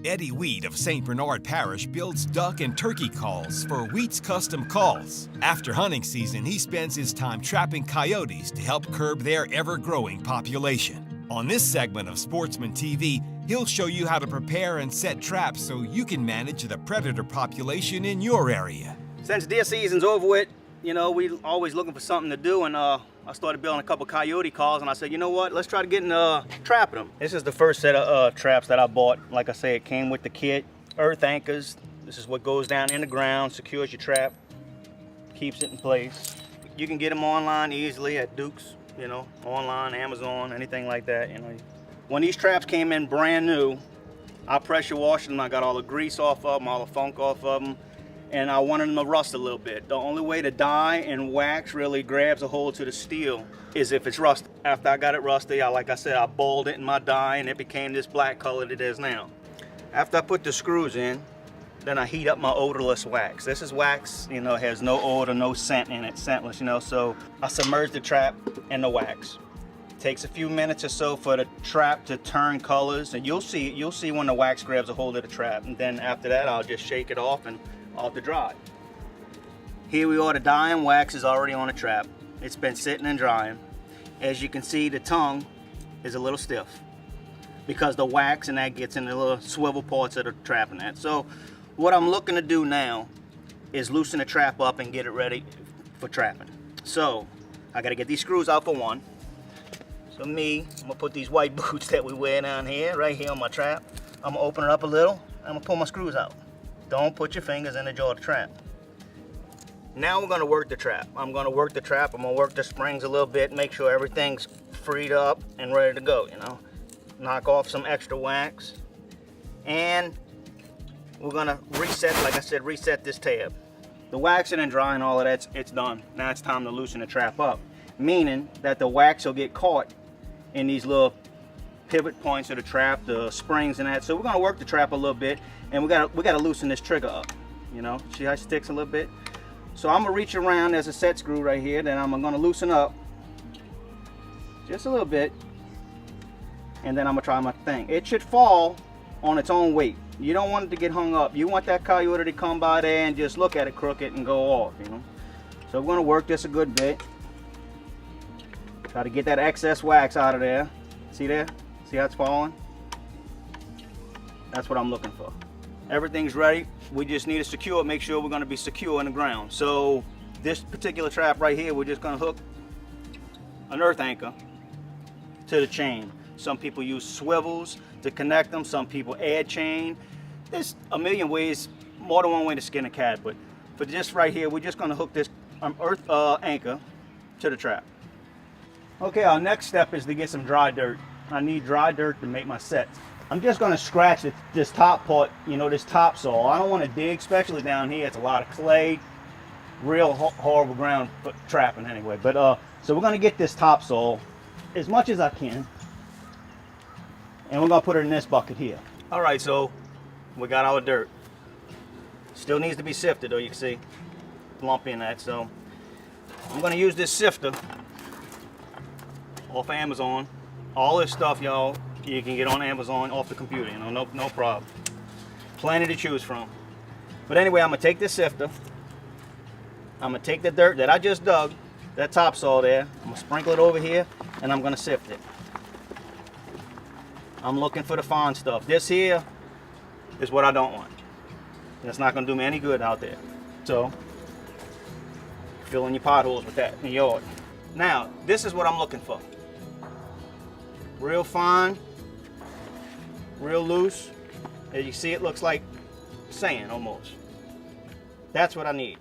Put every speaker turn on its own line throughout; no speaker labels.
Eddie Wheat of St. Bernard Parish builds duck and turkey calls for Wheat's Custom Calls. After hunting season, he spends his time trapping coyotes to help curb their ever-growing population. On this segment of Sportsman TV, he'll show you how to prepare and set traps so you can manage the predator population in your area.
Since deer season's over with, you know, we always looking for something to do, and I started building a couple coyote calls, and I said, you know what, let's try to get in trapping them. This is the first set of traps that I bought. Like I say, it came with the kit. Earth anchors. This is what goes down in the ground, secures your trap, keeps it in place. You can get them online easily at Duke's, you know, online, Amazon, anything like that. You know, when these traps came in brand new, I pressure washed them. I got all the grease off of them, all the funk off of them, and I wanted them to rust a little bit. The only way to dye and wax really grabs a hold to the steel is if it's rusty. After I got it rusty, like I said, I boiled it in my dye and it became this black color that it is now. After I put the screws in, then I heat up my odorless wax. This is wax, you know, has no odor, no scent in it, scentless, you know, so I submerge the trap in the wax. It takes a few minutes or so for the trap to turn colors, and you'll see when the wax grabs a hold of the trap, and then after that I'll just shake it off and off to dry. Here we are, the dye and wax is already on the trap. It's been sitting and drying. As you can see, the tongue is a little stiff because the wax and that gets in the little swivel parts of the trap and that. So what I'm looking to do now is loosen the trap up and get it ready for trapping. So I gotta get these screws out for one. So I'm gonna put these white boots that we wear down here, right here on my trap. I'm gonna open it up a little, I'm gonna pull my screws out. Don't put your fingers in the jaw of the trap. Now we're gonna work the trap. I'm gonna work the trap, I'm gonna work the springs a little bit, make sure everything's freed up and ready to go, you know. Knock off some extra wax. And we're gonna reset, like I said, reset this tab. The waxing and drying, all of that, it's done. Now it's time to loosen the trap up. Meaning that the wax will get caught in these little pivot points of the trap, the springs and that. So we're gonna work the trap a little bit, and we gotta loosen this trigger up. You know, see how it sticks a little bit? So I'm gonna reach around, there's a set screw right here, then I'm gonna loosen up just a little bit, and then I'm gonna try my thing. It should fall on its own weight. You don't want it to get hung up. You want that coyote to come by there and just look at it crooked and go off, you know. So we're gonna work this a good bit. Try to get that excess wax out of there. See there? See how it's falling? That's what I'm looking for. Everything's ready. We just need to secure it, make sure we're gonna be secure in the ground. So this particular trap right here, we're just gonna hook an earth anchor to the chain. Some people use swivels to connect them. Some people add chain. There's a million ways, more than one way to skin a cat, but for this right here, we're just gonna hook this earth anchor to the trap. Okay, our next step is to get some dry dirt. I need dry dirt to make my sets. I'm just gonna scratch this top part, you know, this topsoil. I don't wanna dig, especially down here. It's a lot of clay, real horrible ground for trapping anyway. But so we're gonna get this topsoil as much as I can, and we're gonna put it in this bucket here. All right, so we got our dirt. Still needs to be sifted though, you can see lumpy in that. So I'm gonna use this sifter off Amazon. All this stuff, y'all, you can get on Amazon off the computer, you know, no problem. Plenty to choose from. But anyway, I'm gonna take this sifter. I'm gonna take the dirt that I just dug, that topsoil there, I'm gonna sprinkle it over here, and I'm gonna sift it. I'm looking for the fine stuff. This here is what I don't want. It's not gonna do me any good out there. So, fill in your potholes with that in your yard. Now, this is what I'm looking for. Real fine, real loose. As you see, it looks like sand almost. That's what I need.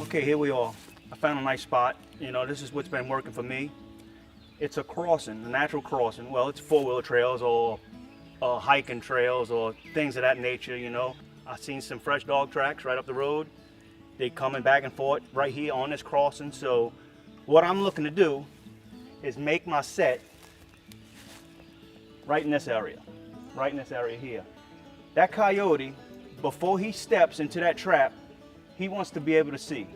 Okay, here we are. I found a nice spot. You know, this is what's been working for me. It's a crossing, a natural crossing. Well, it's four-wheeler trails or hiking trails or things of that nature, you know. I've seen some fresh dog tracks right up the road. They coming back and forth right here on this crossing. So what I'm looking to do is make my set right in this area here. That coyote, before he steps into that trap, he wants to be able to see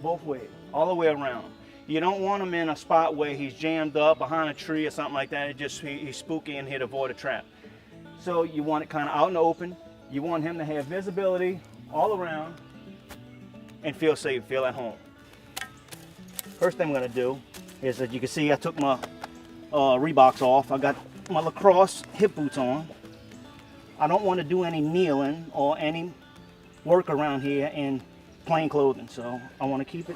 both ways, all the way around. You don't want him in a spot where he's jammed up behind a tree or something like that. He's spooky and he'd avoid a trap. So you want it kind of out in the open. You want him to have visibility all around and feel safe, feel at home. First thing I'm gonna do is that you can see I took my Reeboks off. I got my lacrosse hip boots on. I don't want to do any kneeling or any work around here in plain clothing, so I want to keep it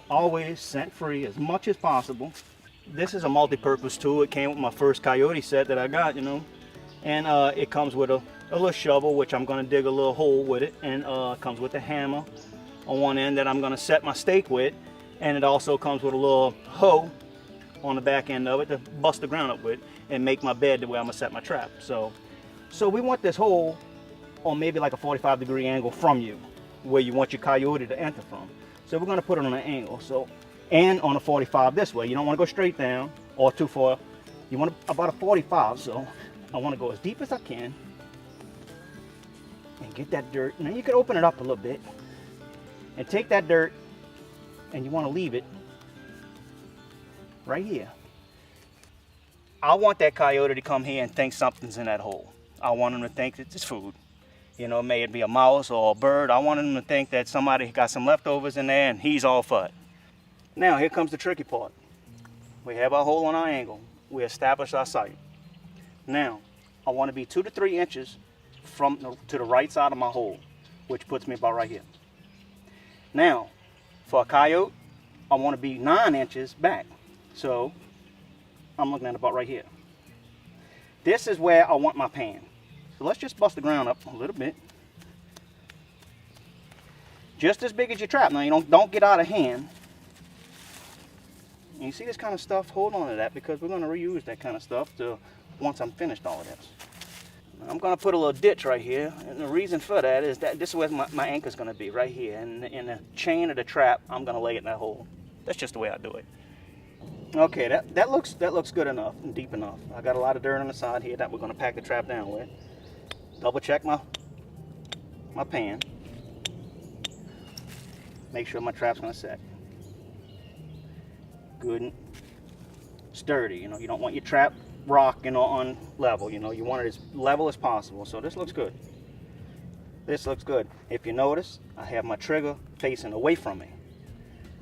always scent free as much as possible. This is a multi-purpose tool. It came with my first Coyote set that I got, you know, and it comes with a little shovel, which I'm going to dig a little hole with it, and comes with a hammer on one end that I'm going to set my stake with, and it also comes with a little hoe on the back end of it to bust the ground up with and make my bed the way I'm going to set my trap. So we want this hole on maybe like a 45-degree angle from you, where you want your coyote to enter from. So we're going to put it on an angle, and on a 45 this way. You don't want to go straight down or too far. You want about a 45, so I want to go as deep as I can and get that dirt. Now you can open it up a little bit and take that dirt, and you want to leave it right here. I want that coyote to come here and think something's in that hole. I want him to think it's food. You know, may it be a mouse or a bird. I want him to think that somebody got some leftovers in there and he's all for it. Now, here comes the tricky part. We have our hole on our angle. We establish our sight. Now, I want to be 2 to 3 inches to the right side of my hole, which puts me about right here. Now, for a coyote, I want to be 9 inches back. So, I'm looking at about right here. This is where I want my pan. So let's just bust the ground up a little bit. Just as big as your trap. Now you don't get out of hand. And you see this kind of stuff? Hold on to that, because we're going to reuse that kind of stuff once I'm finished all of this. Now I'm going to put a little ditch right here, and the reason for that is that this is where my anchor is going to be, right here. And in the chain of the trap, I'm going to lay it in that hole. That's just the way I do it. Okay, that looks good enough and deep enough. I got a lot of dirt on the side here that we're going to pack the trap down with. Double check my pan. Make sure my trap's going to set good and sturdy. You know, you don't want your trap rocking on level. You know, you want it as level as possible. So this looks good. This looks good. If you notice, I have my trigger facing away from me.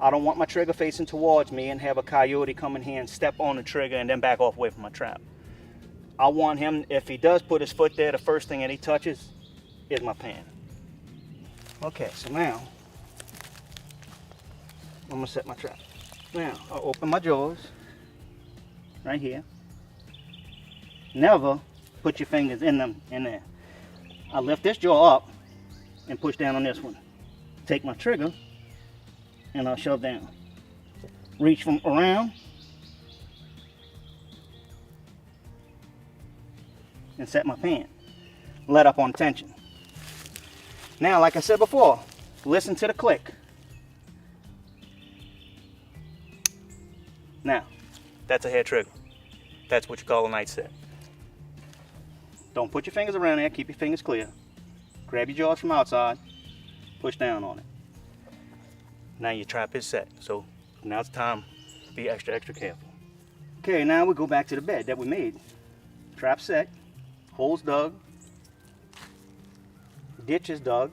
I don't want my trigger facing towards me and have a coyote come in here and step on the trigger and then back off away from my trap. I want him, if he does put his foot there, the first thing that he touches is my pan. Okay, so now I'm gonna set my trap. Now I'll open my jaws right here. Never put your fingers in there. I lift this jaw up and push down on this one. Take my trigger and I'll shove down. Reach from around and set my pan. Let up on tension. Now, like I said before, listen to the click. Now, that's a hair trigger. That's what you call a night set. Don't put your fingers around there, keep your fingers clear. Grab your jaws from outside, push down on it. Now your trap is set, so now it's time to be extra careful. Okay, now we go back to the bed that we made. Trap set, holes dug, ditch is dug,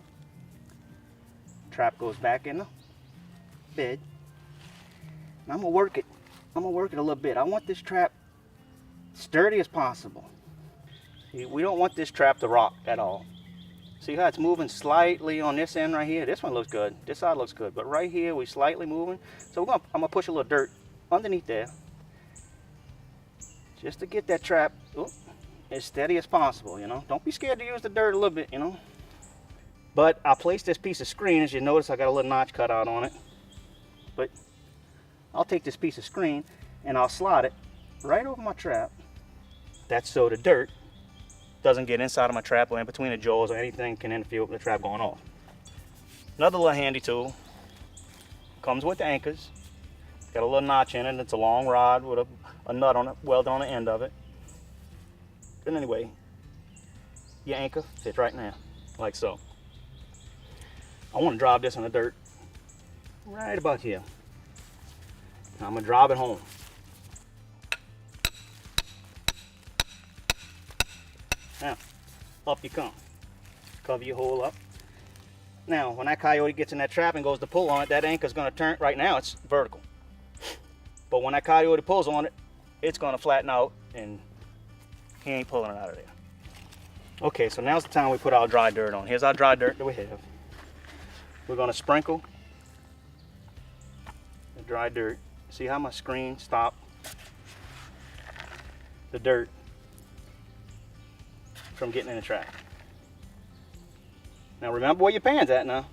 trap goes back in the bed. Now I'm gonna work it a little bit. I want this trap sturdy as possible. See, we don't want this trap to rock at all. See how it's moving slightly on this end right here? This one looks good. This side looks good. But right here, we're slightly moving. So I'm going to push a little dirt underneath there, just to get that trap as steady as possible, you know. Don't be scared to use the dirt a little bit, you know. But I placed this piece of screen. As you notice, I got a little notch cut out on it. But I'll take this piece of screen and I'll slide it right over my trap. That's so the dirt doesn't get inside of my trap or in between the jaws or anything can interfere with the trap going off. Another little handy tool comes with the anchors. Got a little notch in it. It's a long rod with a nut on it, welded on the end of it. And anyway, your anchor fits right now, like so. I want to drop this in the dirt right about here. I'm gonna drive it home. Now, up you come. Cover your hole up. Now, when that coyote gets in that trap and goes to pull on it, that anchor's gonna turn, right now it's vertical. But when that coyote pulls on it, it's gonna flatten out and he ain't pulling it out of there. Okay, so now's the time we put our dry dirt on. Here's our dry dirt that we have. We're gonna sprinkle the dry dirt. See how my screen stopped the dirt from getting in the trap. Now remember where your pan's at now.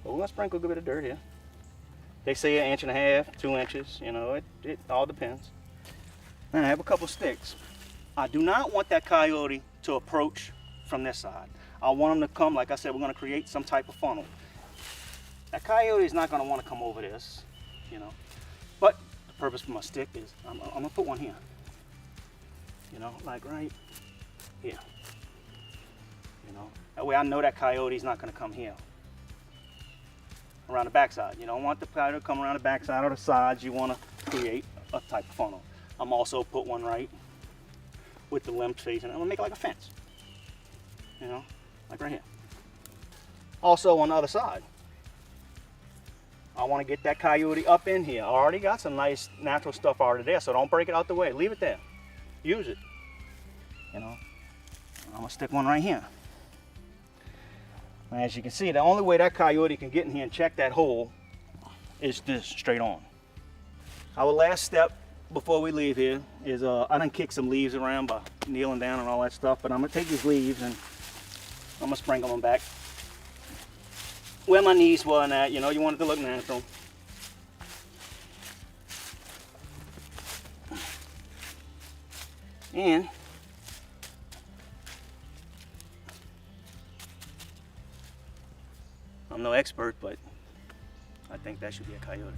But we're gonna sprinkle a good bit of dirt here. They say 1.5 inches, 2 inches, you know, it all depends. And I have a couple sticks. I do not want that coyote to approach from this side. I want him to come, like I said, we're gonna create some type of funnel. That coyote is not gonna wanna come over this, you know. But the purpose for my stick is, I'm gonna put one here. You know, like right here. You know, that way I know that coyote's not gonna come here. Around the backside. You don't want the coyote to come around the backside or the sides. You wanna create a type of funnel. I'm also put one right with the limbs facing. I'm gonna make it like a fence. You know, like right here. Also on the other side, I want to get that coyote up in here. I already got some nice natural stuff already there, so don't break it out the way. Leave it there. Use it. You know, I'm gonna stick one right here. And as you can see, the only way that coyote can get in here and check that hole is this, straight on. Our last step before we leave here is I done kicked some leaves around by kneeling down and all that stuff, but I'm gonna take these leaves and I'm gonna sprinkle them back where my knees were and that, you know, you want it to look natural. And I'm no expert, but I think that should be a coyote.